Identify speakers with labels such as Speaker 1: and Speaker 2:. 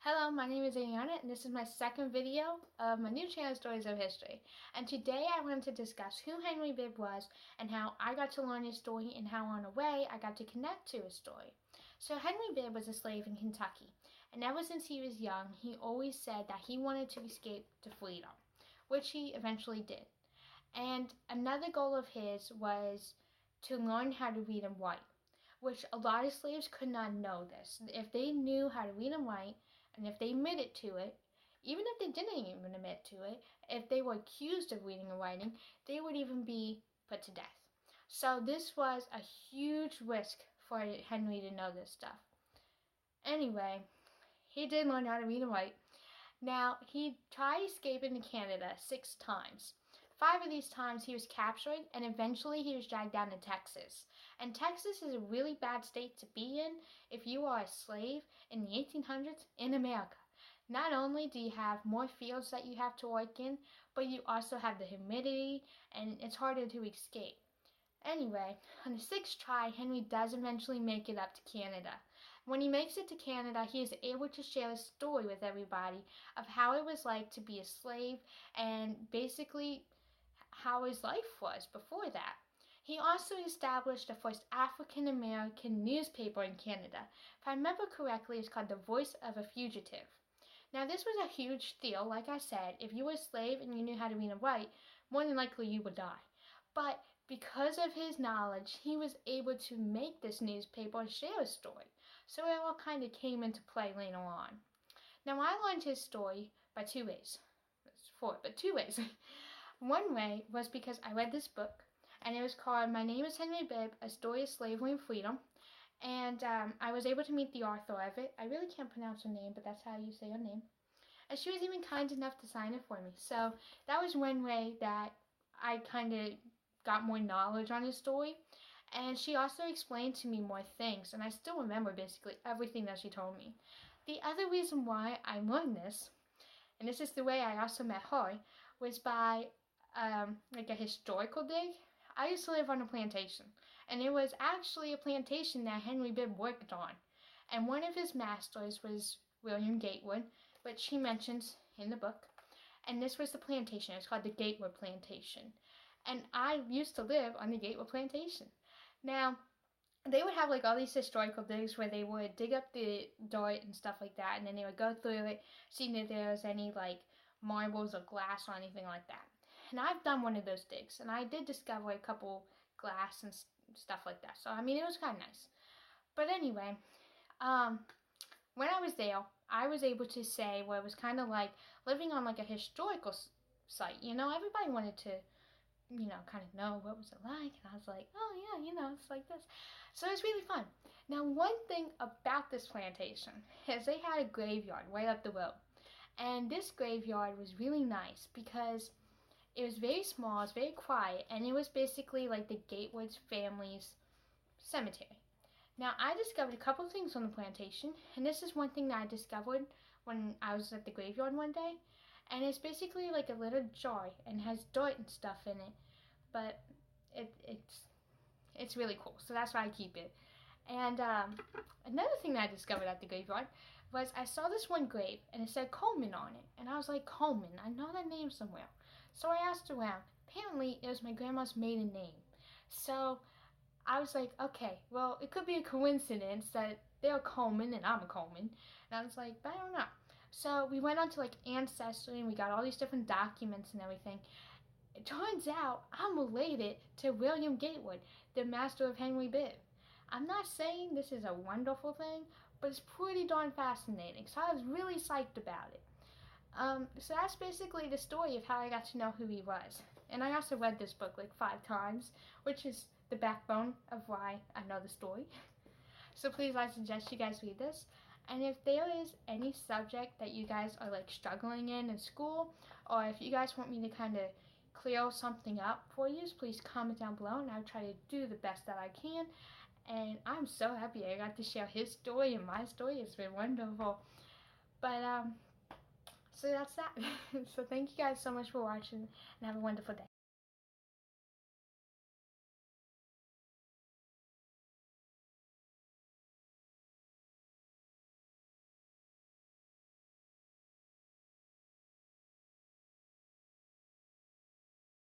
Speaker 1: Hello, my name is Ariana, and this is my second video of my new channel, Stories of History. And today I wanted to discuss who Henry Bibb was and how I got to learn his story and how on a way I got to connect to his story. So Henry Bibb was a slave in Kentucky, and ever since he was young, he always said that he wanted to escape to freedom, which he eventually did. And another goal of his was to learn how to read and write, which a lot of slaves could not know this. If they knew how to read and write, and if they admitted to it, even if they didn't even admit to it, if they were accused of reading and writing, they would even be put to death. So this was a huge risk for Henry to know this stuff. Anyway, he did learn how to read and write. Now, he tried escaping to Canada 6 times. 5 of these times he was captured, and eventually he was dragged down to Texas. And Texas is a really bad state to be in if you are a slave in the 1800s in America. Not only do you have more fields that you have to work in, but you also have the humidity, and it's harder to escape. Anyway, on the 6th try, Henry does eventually make it up to Canada. When he makes it to Canada, he is able to share a story with everybody of how it was like to be a slave and basically how his life was before that. He also established the first African-American newspaper in Canada. If I remember correctly, it's called The Voice of a Fugitive. Now, this was a huge deal. Like I said, if you were a slave and you knew how to read and write, more than likely you would die. But because of his knowledge, he was able to make this newspaper and share his story. So it all kind of came into play later on. Now, I learned his story by 2 ways. It's 4, but 2 ways. One way was because I read this book, and it was called My Name is Henry Bibb, A Story of Slavery and Freedom. And I was able to meet the author of it. I really can't pronounce her name, but that's how you say her name. And she was even kind enough to sign it for me. So that was one way that I kind of got more knowledge on his story. And she also explained to me more things, and I still remember basically everything that she told me. The other reason why I learned this, and this is the way I also met her, was by like a historical dig. I used to live on a plantation, and it was actually a plantation that Henry Bibb worked on. And one of his masters was William Gatewood, which he mentions in the book. And this was the plantation. It's called the Gatewood Plantation. And I used to live on the Gatewood Plantation. Now, they would have like all these historical digs where they would dig up the dirt and stuff like that, and then they would go through it, seeing if there was any like marbles or glass or anything like that. And I've done one of those digs, and I did discover a couple glass and stuff like that. So, I mean, it was kind of nice. But anyway, when I was there, I was able to say what it was kind of like living on like a historical site. You know, everybody wanted to, you know, kind of know what was it like. And I was like, oh yeah, you know, it's like this. So it was really fun. Now, one thing about this plantation is they had a graveyard right up the road. And this graveyard was really nice because it was very small, it was very quiet, and it was basically like the Gatewood family's cemetery. Now, I discovered a couple things on the plantation, and this is one thing that I discovered when I was at the graveyard one day. And it's basically like a little jar and has dirt and stuff in it, but it's really cool. So that's why I keep it. And another thing that I discovered at the graveyard was I saw this one grave and it said Coleman on it, and I was like, Coleman, I know that name somewhere. So I asked around. Apparently, it was my grandma's maiden name. So I was like, okay, well, it could be a coincidence that they're Coleman and I'm a Coleman. And I was like, but I don't know. So we went on to like Ancestry, and we got all these different documents and everything. It turns out I'm related to William Gatewood, the master of Henry Bibb. I'm not saying this is a wonderful thing, but it's pretty darn fascinating. So I was really psyched about it. So that's basically the story of how I got to know who he was. And I also read this book like 5 times, which is the backbone of why I know the story. So please, I suggest you guys read this. And if there is any subject that you guys are like struggling in school, or if you guys want me to kind of clear something up for you, please comment down below, and I'll try to do the best that I can. And I'm so happy I got to share his story and my story. It's been wonderful. But so that's that. So thank you guys so much for watching, and have a wonderful day.